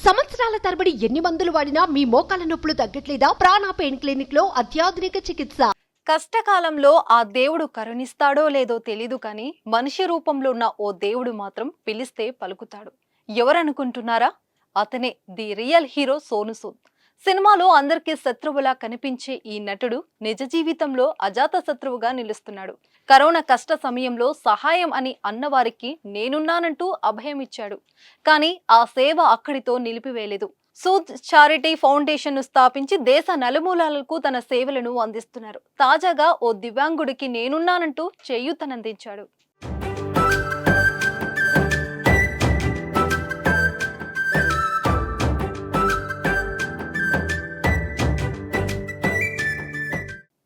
సంవత్సరాల తరబడి ఎన్ని మందులు వాడినా మీ మోకాల నొప్పులు తగ్గట్లేదా? ప్రాణ పెయిన్ క్లినిక్ లో అత్యాధునిక చికిత్స. కష్టకాలంలో ఆ దేవుడు కరుణిస్తాడో లేదో తెలీదు కానీ మనిషి రూపంలో ఉన్న ఓ దేవుడు మాత్రం పిలిస్తే పలుకుతాడు. ఎవరనుకుంటున్నారా? అతనే the real hero Sonu Sood. సినిమాలో అందరికీ శత్రువులా కనిపించే ఈ నటుడు నిజ జీవితంలో అజాత శత్రువుగా నిలుస్తున్నాడు. కరోనా కష్ట సమయంలో సహాయం అని అన్నవారికి నేనున్నానంటూ అభయం ఇచ్చాడు. కానీ ఆ సేవ అక్కడితో నిలిపివేయలేదు. సూద్ చారిటీ ఫౌండేషన్ ను స్థాపించి దేశ నలుమూలలకు తన సేవలను అందిస్తున్నారు. తాజాగా ఓ దివ్యాంగుడికి నేనున్నానంటూ చేయూతనందించాడు.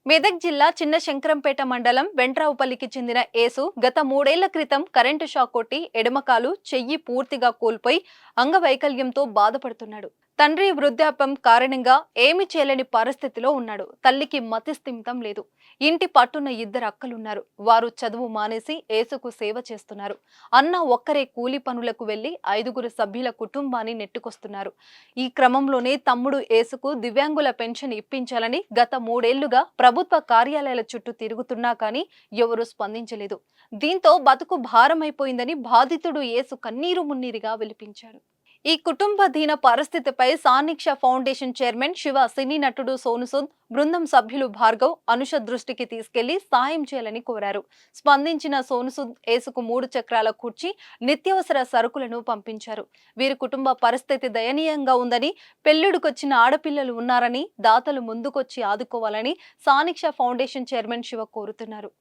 మెదక్ జిల్లా చిన్న శంకరంపేట మండలం వెంట్రావుపల్లికి చెందిన యేసు గత 3 ఏళ్ల క్రితం కరెంటు షాక్ కొట్టి ఎడమకాలు చెయ్యి పూర్తిగా కోల్పోయి అంగవైకల్యంతో బాధపడుతున్నాడు. తండ్రి వృద్ధాప్యం కారణంగా ఏమి చేయలేని పరిస్థితిలో ఉన్నాడు. తల్లికి మతిస్థిమితం లేదు. ఇంటి పట్టున 2 అక్కలున్నారు. వారు చదువు మానేసి యేసుకు సేవ చేస్తున్నారు. అన్న ఒక్కరే కూలి పనులకు వెళ్లి 5 సభ్యుల కుటుంబాన్ని నెట్టుకొస్తున్నారు. ఈ క్రమంలోనే తమ్ముడు యేసుకు దివ్యాంగుల పెన్షన్ ఇప్పించాలని గత 3 ఏళ్లుగా ప్రభుత్వ కార్యాలయాల చుట్టూ తిరుగుతున్నా కానీ ఎవరూ స్పందించలేదు. దీంతో బతుకు భారమైపోయిందని బాధితుడు యేసు కన్నీరు మున్నీరుగా విలిపించాడు. ఈ కుటుంబ దీన పరిస్థితిపై సాన్నిక్ష ఫౌండేషన్ చైర్మన్ శివ, సినీ నటుడు సోను సూద్ బృందం సభ్యులు భార్గవ్, అనుష దృష్టికి తీసుకెళ్లి సాయం చేయాలని కోరారు. స్పందించిన సోను సూద్ యేసుకు 3 చక్రాల కుర్చీ, నిత్యావసర సరుకులను పంపించారు. వీరి కుటుంబ పరిస్థితి దయనీయంగా ఉందని, పెళ్లిడుకొచ్చిన ఆడపిల్లలు ఉన్నారని, దాతలు ముందుకొచ్చి ఆదుకోవాలని సాన్నిక్ష ఫౌండేషన్ చైర్మన్ శివ కోరుతున్నారు.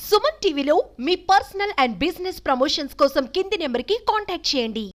సుమన్ టీవీలో మీ పర్సనల్ అండ్ బిజినెస్ ప్రమోషన్స్ కోసం కింది నెంబర్కి కాంటాక్ట్ చేయండి.